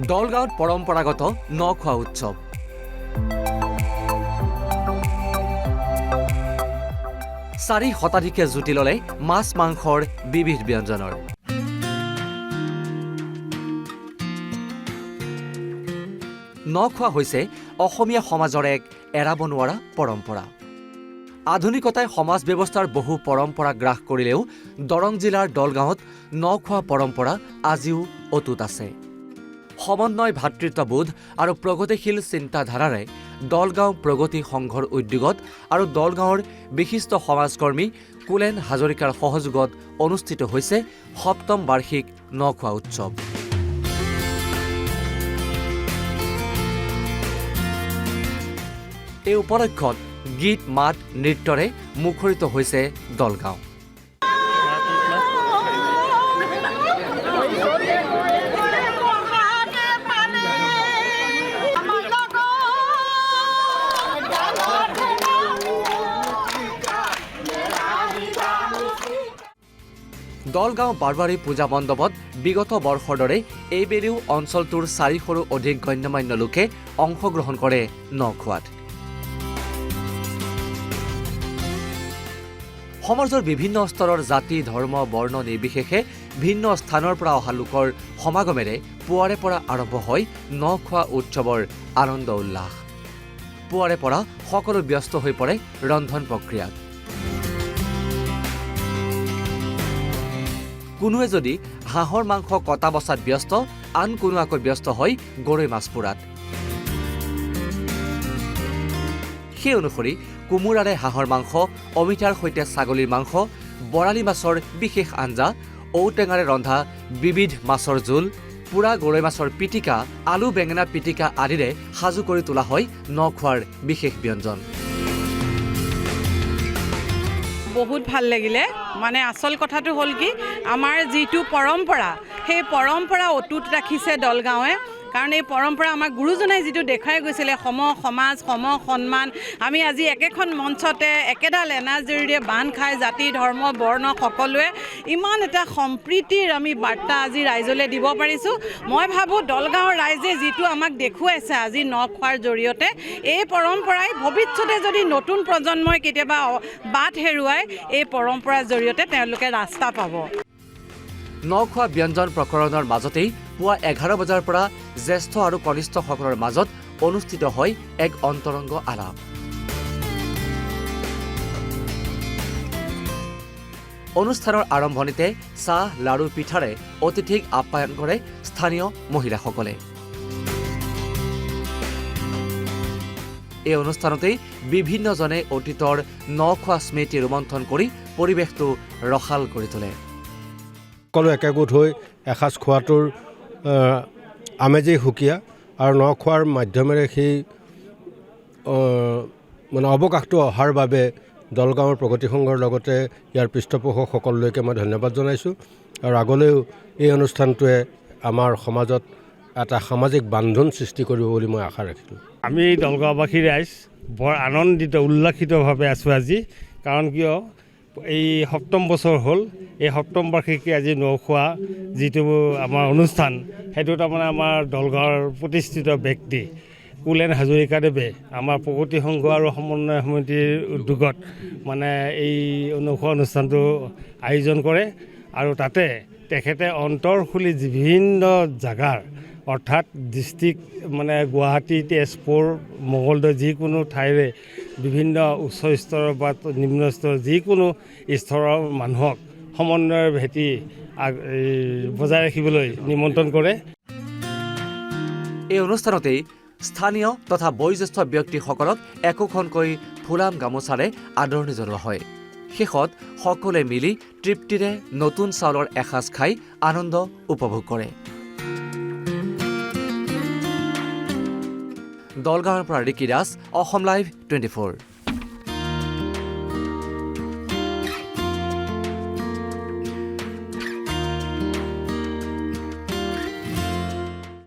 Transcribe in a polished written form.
দলগাঁৱত পৰম্পৰাগত নখোৱা উৎসৱ। চাৰি শতাধিকে জুতি ল'লে মাছ মাংসৰ বিবিধ ব্যঞ্জনৰ। নখোৱা হৈছে অসমীয়া সমাজৰ এক এৰাব নোৱাৰা পৰম্পৰা। আধুনিকতাই সমাজ ব্যৱস্থাৰ বহু পৰম্পৰা গ্ৰাস কৰিলেও দৰং জিলাৰ দলগাঁৱত নখোৱা পৰম্পৰা আজিও অটুট আছে। সমন্বয় ভাতৃত্ববোধ আৰু প্ৰগতিশীল চিন্তাধাৰাৰে দলগাঁও প্ৰগতি সংঘৰ উদ্যোগত আৰু দলগাঁৱৰ বিশিষ্ট সমাজকৰ্মী কুলেন হাজৰিকাৰ সহযোগত অনুষ্ঠিত হৈছে ৭ম বাৰ্ষিক নখোৱা উৎসৱ। এই উপলক্ষত গীত মাত নৃত্যৰে মুখৰিত হৈছে দলগাঁও। দলগাঁও বাৰবাৰী পূজা মণ্ডপত বিগত বৰ্ষৰ দৰে এইবেলিও অঞ্চলটোৰ ৪০০ৰো অধিক গণ্যমান্য লোকে অংশগ্ৰহণ কৰে নখোৱাত। সমাজৰ বিভিন্ন স্তৰৰ জাতি ধৰ্ম বৰ্ণ নিৰ্বিশেষে ভিন্ন স্থানৰ পৰা অহা লোকৰ সমাগমেৰে পুৱাৰে পৰা আৰম্ভ হয় নখোৱা উৎসৱৰ আনন্দ উল্লাস। পুৱাৰে পৰা সকলো ব্যস্ত হৈ পৰে ৰন্ধন প্ৰক্ৰিয়াত। কোনোৱে যদি হাঁহৰ মাংস কটা বচাত ব্যস্ত, আন কোনো আকৌ ব্যস্ত হয় গৰৈ মাছ পোৰাত। সেই অনুসৰি কোমোৰাৰে হাঁহৰ মাংস, অমিতাৰ সৈতে ছাগলীৰ মাংস, বৰালি মাছৰ বিশেষ আঞ্জা, ঔটেঙাৰে ৰন্ধা বিবিধ মাছৰ জোল, পোৰা গৰৈ মাছৰ পিটিকা, আলু বেঙেনা পিটিকা আদিৰে সাজু কৰি তোলা হয় নখোৱাৰ বিশেষ ব্যঞ্জন। বহুত ভাল লাগিলে। মানে আচল কথাটো হ'ল কি, আমাৰ যিটো পৰম্পৰা, সেই পৰম্পৰা অটুট ৰাখিছে দলগাঁৱে। কাৰণ এই পৰম্পৰা আমাৰ গুৰুজনাই যিটো দেখুৱাই গৈছিলে, সম সমাজ, সম সন্মান, আমি আজি একেখন মঞ্চতে একেডাল এনাজৰিৰে বান্ধ খাই জাতি ধৰ্ম বৰ্ণ সকলোৱে ইমান এটা সম্প্ৰীতিৰ আমি বাৰ্তা আজি ৰাইজলৈ দিব পাৰিছোঁ। মই ভাবোঁ দলগাঁৱৰ ৰাইজে যিটো আমাক দেখুৱাইছে আজি নখোৱাৰ জৰিয়তে, এই পৰম্পৰাই ভৱিষ্যতে যদি নতুন প্ৰজন্মই কেতিয়াবা বাট হেৰুৱাই, এই পৰম্পৰাৰ জৰিয়তে তেওঁলোকে ৰাস্তা পাব। নখোৱা ব্যঞ্জন প্ৰকৰণৰ মাজতেই পুৱা ১১ বজাৰ পৰা জ্যেষ্ঠ আৰু কনিষ্ঠসকলৰ মাজত অনুষ্ঠিত হয় এক অন্তৰংগ আলাপ। অনুষ্ঠানৰ আৰম্ভণিতে চাহ লাড়ু পিঠাৰে অতিথিক আপ্যায়ন কৰে স্থানীয় মহিলাসকলে। এই অনুষ্ঠানতেই বিভিন্নজনে অতীতৰ নখোৱা স্মৃতি ৰোমন্থন কৰি পৰিৱেশটো ৰসাল কৰি তোলে। সকলো একেগোট হৈ এসাঁজ খোৱাটোৰ আমেজেই সুকীয়া, আৰু নখোৱাৰ মাধ্যমেৰে সেই মানে অৱকাশটো অহাৰ বাবে দলগাঁৱৰ প্ৰগতি সংঘৰ লগতে ইয়াৰ পৃষ্ঠপোষক সকলোলৈকে মই ধন্যবাদ জনাইছোঁ। আৰু আগলৈও এই অনুষ্ঠানটোৱে আমাৰ সমাজত এটা সামাজিক বান্ধোন সৃষ্টি কৰিব বুলি মই আশা ৰাখিলোঁ। আমি দলগাঁওবাসী ৰাইজ বৰ আনন্দিত উল্লাসিতভাৱে আছোঁ আজি। কাৰণ কিয়, এই ৭ম বছৰ হ'ল, এই ৭ম বাৰ্ষিকী আজি নখোৱা যিটো আমাৰ অনুষ্ঠান, সেইটো তাৰমানে আমাৰ দলগাঁৱৰ প্ৰতিষ্ঠিত ব্যক্তি কুলেন হাজৰিকাদেৱে আমাৰ প্ৰগতি সংঘ আৰু সমন্বয় সমিতিৰ উদ্যোগত মানে এই নখোৱা অনুষ্ঠানটো আয়োজন কৰে। আৰু তাতে তেখেতে অন্তৰ খুলি বিভিন্ন জাগাৰ, অৰ্থাৎ ডিষ্ট্ৰিক্ট মানে গুৱাহাটী, তেজপুৰ, মঙলদৈ যিকোনো ঠাইৰে বিভিন্ন উচ্চ স্তৰৰ বা নিম্ন স্তৰৰ যিকোনো স্তৰৰ মানুহক সমন্বয়ৰ ভেটি বজাই ৰাখিবলৈ নিমন্ত্ৰণ কৰে। এই অনুষ্ঠানতেই স্থানীয় তথা বয়োজ্যেষ্ঠ ব্যক্তিসকলক একোখনকৈ ফুলাম গামোচাৰে আদৰণি জনোৱা হয়। শেষত সকলোৱে মিলি তৃপ্তিৰে নতুন চাউলৰ এসাঁজ খাই আনন্দ উপভোগ কৰে। দলগাঁৱৰ পৰা ৰিকি দাস, অসম লাইভ 24।